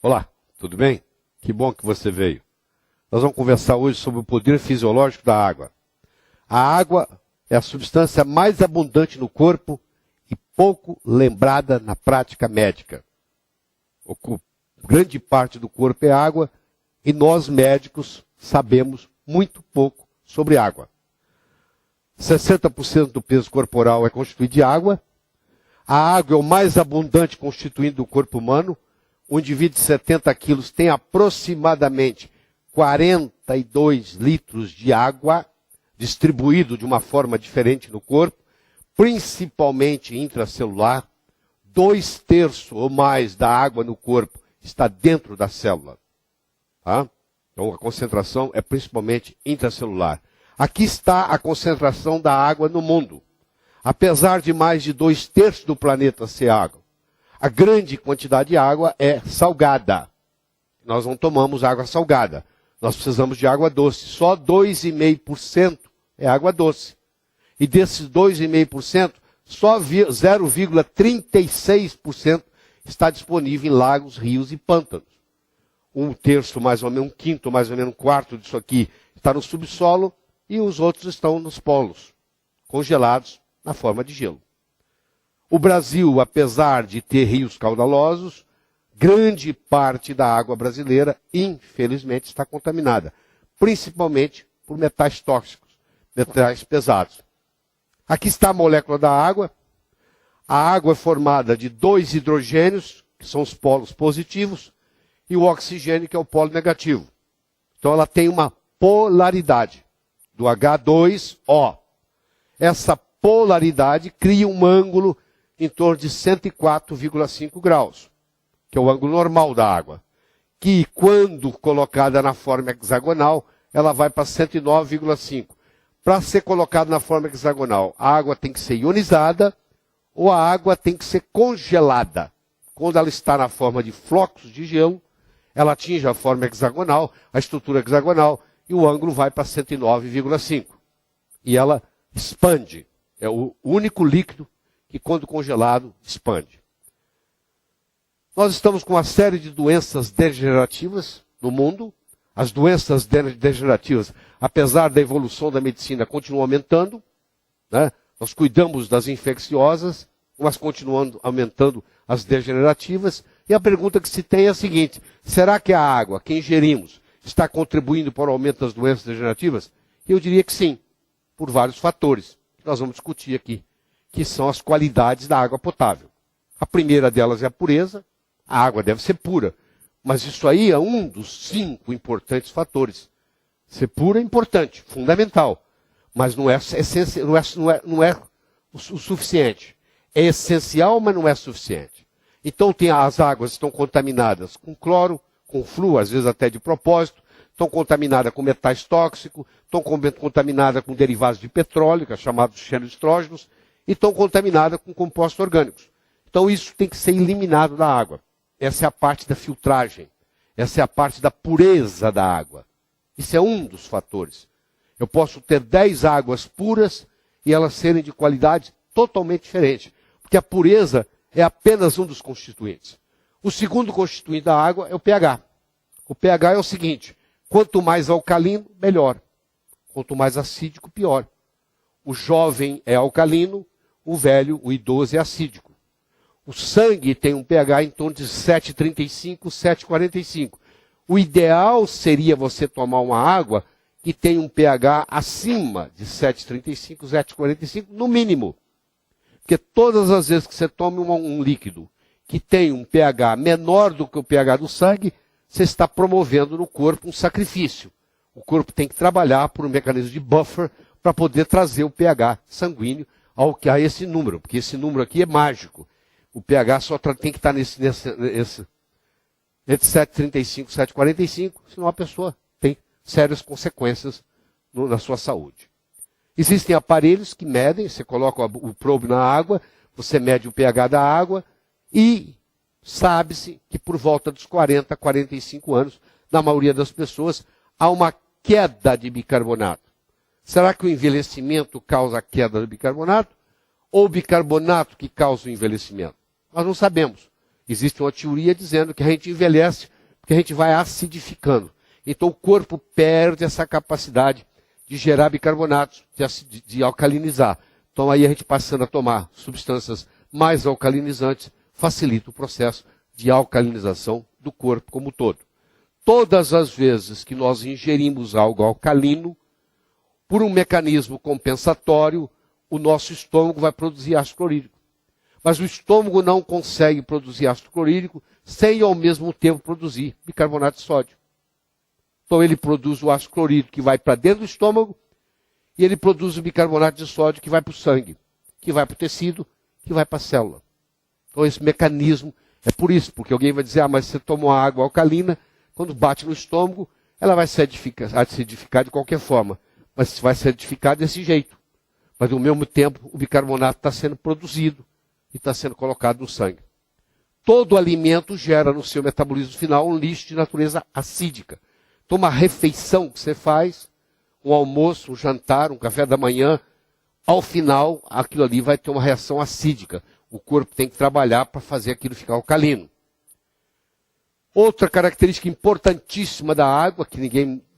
Olá, tudo bem? Que bom que você veio. Nós vamos conversar hoje sobre o poder fisiológico da água. A água é a substância mais abundante no corpo e pouco lembrada na prática médica. Grande parte do corpo é água e nós médicos sabemos muito pouco sobre água. 60% do peso corporal é constituído de água. A água é o mais abundante constituindo do corpo humano. Um indivíduo de 70 quilos tem aproximadamente 42 litros de água distribuído de uma forma diferente no corpo, principalmente intracelular. 2/3 ou mais da água no corpo está dentro da célula. Tá? Então a concentração é principalmente intracelular. Aqui está a concentração da água no mundo. Apesar de mais de 2/3 do planeta ser água, a grande quantidade de água é salgada. Nós não tomamos água salgada. Nós precisamos de água doce. Só 2,5% é água doce. E desses 2,5%, só 0,36% está disponível em lagos, rios e pântanos. 1/3, mais ou menos, 1/5, mais ou menos, 1/4 disso aqui está no subsolo e os outros estão nos polos, congelados na forma de gelo. O Brasil, apesar de ter rios caudalosos, grande parte da água brasileira, infelizmente, está contaminada, principalmente por metais tóxicos, metais pesados. Aqui está a molécula da água. A água é formada de 2 hidrogênios, que são os polos positivos, e o oxigênio, que é o polo negativo. Então ela tem uma polaridade do H2O. Essa polaridade cria um ângulo em torno de 104,5 graus, que é o ângulo normal da água, que quando colocada na forma hexagonal, ela vai para 109,5. Para ser colocada na forma hexagonal, a água tem que ser ionizada ou a água tem que ser congelada. Quando ela está na forma de flocos de gelo, ela atinge a forma hexagonal, a estrutura hexagonal, e o ângulo vai para 109,5. E ela expande. É o único líquido que, quando congelado, expande. Nós estamos com uma série de doenças degenerativas no mundo. As doenças degenerativas, apesar da evolução da medicina, continuam aumentando. Né? Nós cuidamos das infecciosas, mas continuando aumentando as degenerativas. E a pergunta que se tem é a seguinte: será que a água que ingerimos está contribuindo para o aumento das doenças degenerativas? Eu diria que sim, por vários fatores, que nós vamos discutir aqui, que são as qualidades da água potável. A primeira delas é a pureza. A água deve ser pura. Mas isso aí é um dos 5 importantes fatores. Ser pura é importante, fundamental. Mas não é o suficiente. É essencial, mas não é suficiente. Então as águas estão contaminadas com cloro, com flúor, às vezes até de propósito, estão contaminadas com metais tóxicos, estão contaminadas com derivados de petróleo, que é chamados xenoestrógenos, e estão contaminadas com compostos orgânicos. Então isso tem que ser eliminado da água. Essa é a parte da filtragem. Essa é a parte da pureza da água. Isso é um dos fatores. Eu posso ter 10 águas puras e elas serem de qualidade totalmente diferente. Porque a pureza é apenas um dos constituintes. O segundo constituinte da água é o pH. O pH é o seguinte: quanto mais alcalino, melhor. Quanto mais acídico, pior. O jovem é alcalino, o velho, o idoso é acídico. O sangue tem um pH em torno de 7,35, 7,45. O ideal seria você tomar uma água que tem um pH acima de 7,35, 7,45, no mínimo. Porque todas as vezes que você toma um líquido que tem um pH menor do que o pH do sangue, você está promovendo no corpo um sacrifício. O corpo tem que trabalhar por um mecanismo de buffer para poder trazer o pH sanguíneo a esse número, porque esse número aqui é mágico. O pH só tem que estar nesse entre 7,35 e 7,45, senão a pessoa tem sérias consequências na sua saúde. Existem aparelhos que medem, você coloca o probe na água, você mede o pH da água e sabe-se que por volta dos 40, 45 anos, na maioria das pessoas, há uma queda de bicarbonato. Será que o envelhecimento causa a queda do bicarbonato? Ou o bicarbonato que causa o envelhecimento? Nós não sabemos. Existe uma teoria dizendo que a gente envelhece porque a gente vai acidificando. Então o corpo perde essa capacidade de gerar bicarbonatos, de alcalinizar. Então aí a gente passando a tomar substâncias mais alcalinizantes, facilita o processo de alcalinização do corpo como um todo. Todas as vezes que nós ingerimos algo alcalino, por um mecanismo compensatório, o nosso estômago vai produzir ácido clorídrico. Mas o estômago não consegue produzir ácido clorídrico sem ao mesmo tempo produzir bicarbonato de sódio. Então ele produz o ácido clorídrico que vai para dentro do estômago e ele produz o bicarbonato de sódio que vai para o sangue, que vai para o tecido, que vai para a célula. Então esse mecanismo é por isso, porque alguém vai dizer, mas você toma uma água alcalina, quando bate no estômago, ela vai se acidificar de qualquer forma, mas vai se acidificar desse jeito. Mas ao mesmo tempo o bicarbonato está sendo produzido e está sendo colocado no sangue. Todo alimento gera no seu metabolismo final um lixo de natureza acídica. Então uma refeição que você faz, um almoço, um jantar, um café da manhã, ao final aquilo ali vai ter uma reação acídica. O corpo tem que trabalhar para fazer aquilo ficar alcalino. Outra característica importantíssima da água, que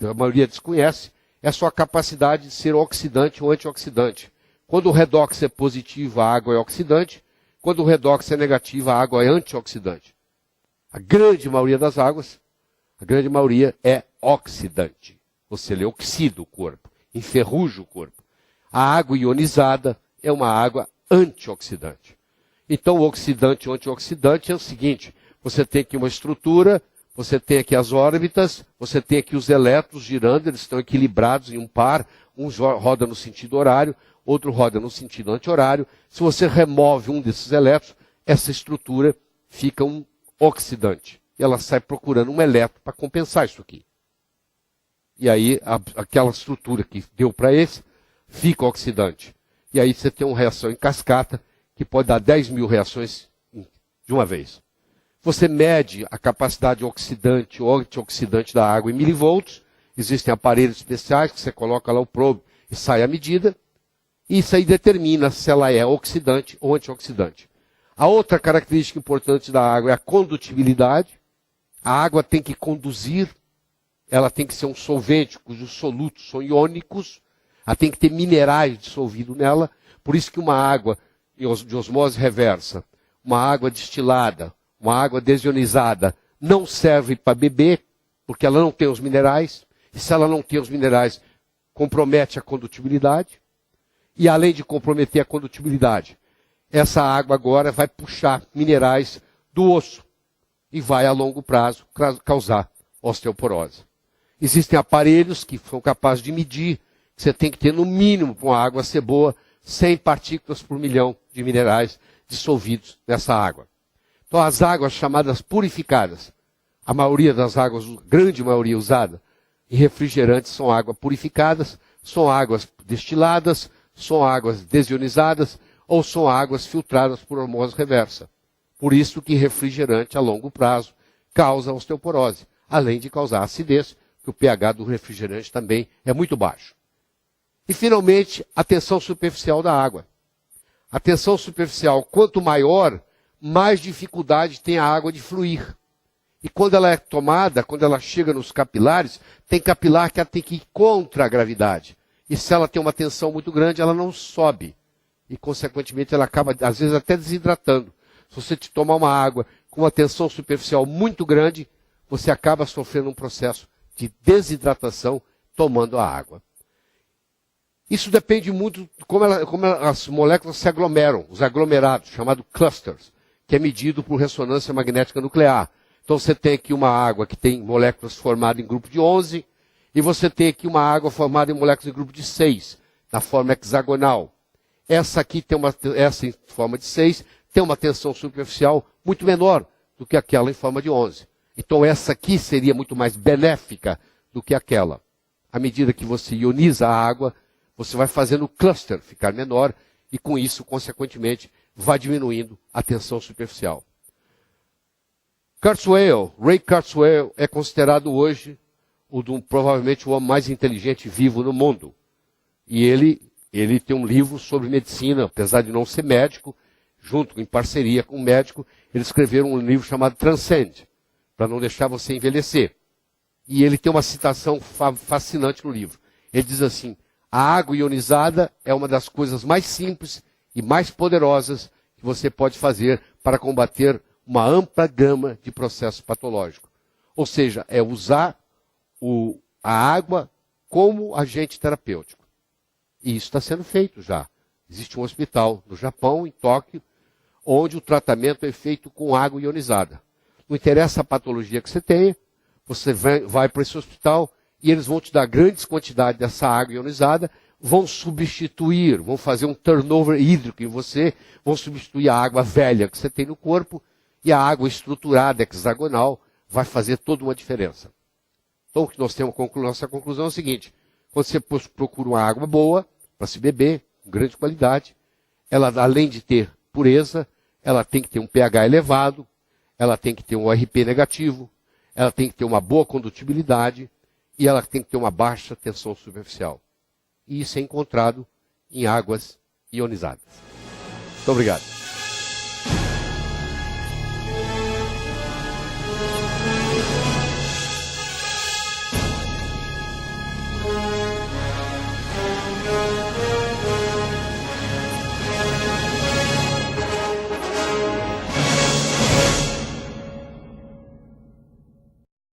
a maioria desconhece, é a sua capacidade de ser oxidante ou antioxidante. Quando o redox é positivo, a água é oxidante. Quando o redox é negativo, a água é antioxidante. A grande maioria das águas, a grande maioria é oxidante. Ou seja, ele oxida o corpo, enferruja o corpo. A água ionizada é uma água antioxidante. Então, o oxidante e o antioxidante é o seguinte, você tem aqui uma estrutura, você tem aqui as órbitas, você tem aqui os elétrons girando, eles estão equilibrados em um par, um roda no sentido horário, outro roda no sentido anti-horário. Se você remove um desses elétrons, essa estrutura fica um oxidante. E ela sai procurando um elétron para compensar isso aqui. E aí, aquela estrutura que deu para esse, fica oxidante. E aí você tem uma reação em cascata, que pode dar 10.000 reações de uma vez. Você mede a capacidade oxidante ou antioxidante da água em milivolts. Existem aparelhos especiais que você coloca lá o probe e sai a medida. E isso aí determina se ela é oxidante ou antioxidante. A outra característica importante da água é a condutibilidade. A água tem que conduzir, ela tem que ser um solvente cujos solutos são iônicos, ela tem que ter minerais dissolvidos nela. Por isso que uma água de osmose reversa, uma água destilada, uma água desionizada, não serve para beber, porque ela não tem os minerais. E se ela não tem os minerais, compromete a condutibilidade. E além de comprometer a condutibilidade, essa água agora vai puxar minerais do osso e vai a longo prazo causar osteoporose. Existem aparelhos que são capazes de medir, que você tem que ter no mínimo para uma água ser boa, 100 partículas por milhão de minerais dissolvidos nessa água. Então as águas chamadas purificadas, a maioria das águas, a grande maioria usada em refrigerantes são águas purificadas, são águas destiladas, são águas desionizadas ou são águas filtradas por osmose reversa. Por isso que refrigerante a longo prazo causa osteoporose, além de causar acidez, que o pH do refrigerante também é muito baixo. E finalmente, a tensão superficial da água. A tensão superficial, quanto maior, mais dificuldade tem a água de fluir. E quando ela é tomada, quando ela chega nos capilares, tem capilar que ela tem que ir contra a gravidade. E se ela tem uma tensão muito grande, ela não sobe. E, consequentemente, ela acaba, às vezes, até desidratando. Se você te tomar uma água com uma tensão superficial muito grande, você acaba sofrendo um processo de desidratação tomando a água. Isso depende muito de como as moléculas se aglomeram, os aglomerados, chamados clusters, que é medido por ressonância magnética nuclear. Então você tem aqui uma água que tem moléculas formadas em grupo de 11, e você tem aqui uma água formada em moléculas em grupo de 6, na forma hexagonal. Essa aqui essa em forma de 6 tem uma tensão superficial muito menor do que aquela em forma de 11. Então essa aqui seria muito mais benéfica do que aquela. À medida que você ioniza a água, você vai fazendo o cluster ficar menor e com isso, consequentemente, vai diminuindo a tensão superficial. Ray Kurzweil é considerado hoje provavelmente o homem mais inteligente vivo no mundo. E ele tem um livro sobre medicina, apesar de não ser médico, junto em parceria com um médico, eles escreveram um livro chamado Transcend, para não deixar você envelhecer. E ele tem uma citação fascinante no livro. Ele diz assim: a água ionizada é uma das coisas mais simples e mais poderosas que você pode fazer para combater uma ampla gama de processos patológicos. Ou seja, é usar a água como agente terapêutico. E isso está sendo feito já. Existe um hospital no Japão, em Tóquio, onde o tratamento é feito com água ionizada. Não interessa a patologia que você tenha, você vai para esse hospital e eles vão te dar grandes quantidades dessa água ionizada, vão substituir, vão fazer um turnover hídrico em você, vão substituir a água velha que você tem no corpo, e a água estruturada, hexagonal, vai fazer toda uma diferença. Então, o que nós temos, nossa conclusão é o seguinte: quando você procura uma água boa, para se beber, com grande qualidade, ela, além de ter pureza, ela tem que ter um pH elevado, ela tem que ter um ORP negativo, ela tem que ter uma boa condutibilidade e ela tem que ter uma baixa tensão superficial. E isso é encontrado em águas ionizadas. Muito obrigado.